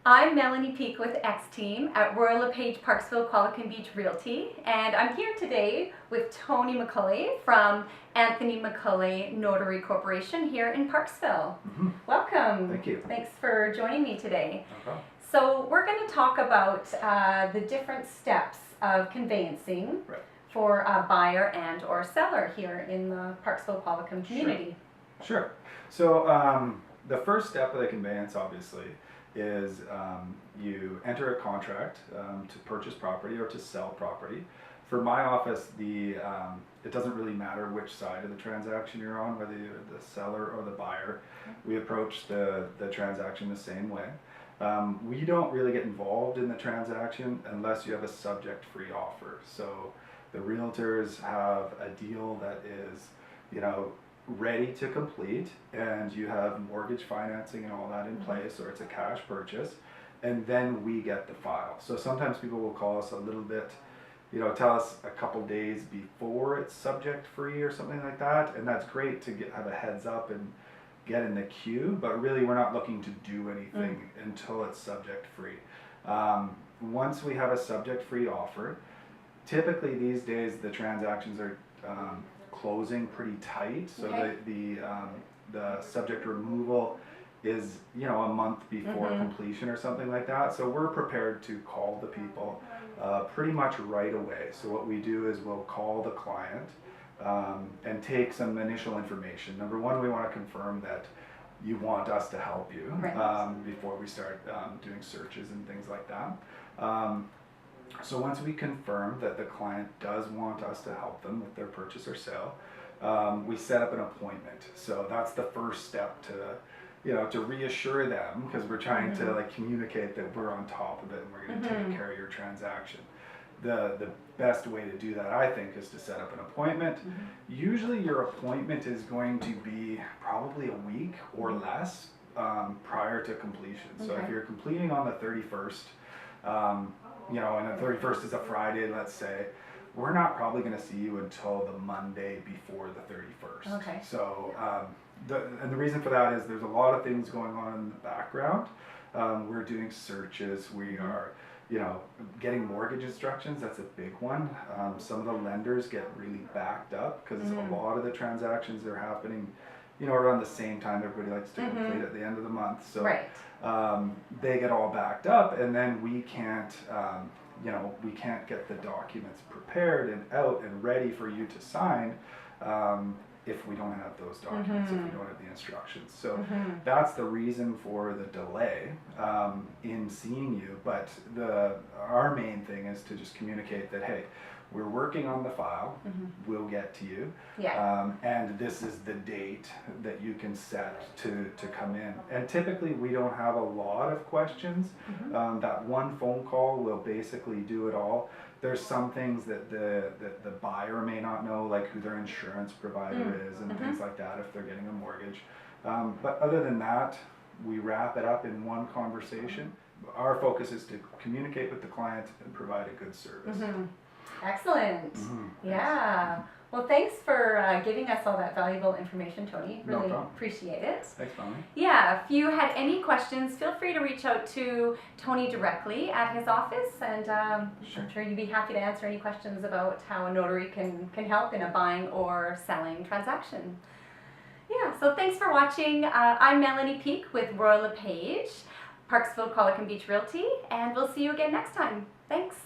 I'm Melanie Peake with X-Team at LePage, Parksville, Qualicum Beach Realty, and I'm here today with Tony MacAulay from Anthony MacAulay Notary Corporation here in Parksville. Welcome. Thank you. Thanks for joining me today. No problem. So we're going to talk about the different steps of conveyancing for a buyer and or seller here in the Parksville Qualicum community. Sure. So the first step of the conveyance, obviously, is you enter a contract to purchase property or to sell property. For my office, it doesn't really matter which side of the transaction you're on, whether you're the seller or the buyer. We approach the transaction the same way. We don't really get involved in the transaction unless you have a subject-free offer. So the realtors have a deal that is, ready to complete, and you have mortgage financing and all that in place, or it's a cash purchase, and then we get the file. So sometimes people will call us a little bit, tell us a couple days before it's subject free or something like that, and that's great to have a heads up and get in the queue, but really we're not looking to do anything until it's subject free. Once we have a subject free offer, typically these days the transactions are closing pretty tight, so the subject removal is a month before completion or something like that. So we're prepared to call the people pretty much right away. So what we do is we'll call the client and take some initial information. Number one, we want to confirm that you want us to help you before we start doing searches and things like that. So once we confirm that the client does want us to help them with their purchase or sale, we set up an appointment. So that's the first step to reassure them, because we're trying to communicate that we're on top of it and we're going to take care of your transaction. The best way to do that, I think, is to set up an appointment. Usually your appointment is going to be probably a week or less prior to completion. So if you're completing on the 31st, and the 31st is a Friday, let's say, we're not probably going to see you until the Monday before the 31st. Okay. So, and the reason for that is there's a lot of things going on in the background. We're doing searches. We are, getting mortgage instructions. That's a big one. Some of the lenders get really backed up because a lot of the transactions are happening, around the same time everybody likes to complete at the end of the month. So they get all backed up, and then we can't get the documents prepared and out and ready for you to sign if we don't have those documents, if we don't have the instructions. So that's the reason for the delay in seeing you. But our main thing is to just communicate that, hey, we're working on the file, we'll get to you, and this is the date that you can set to come in. And typically we don't have a lot of questions. That one phone call will basically do it all. There's some things that the buyer may not know, like who their insurance provider is and things like that if they're getting a mortgage. But other than that, we wrap it up in one conversation. Our focus is to communicate with the client and provide a good service. Excellent. Yeah. Well, thanks for giving us all that valuable information, Tony. Really appreciate it. Thanks, Melanie. Yeah, if you had any questions, feel free to reach out to Tony directly at his office, and I'm sure you'd be happy to answer any questions about how a notary can help in a buying or selling transaction. Yeah, so thanks for watching. I'm Melanie Peake with LePage, Parksville, Qualicum Beach Realty, and we'll see you again next time. Thanks.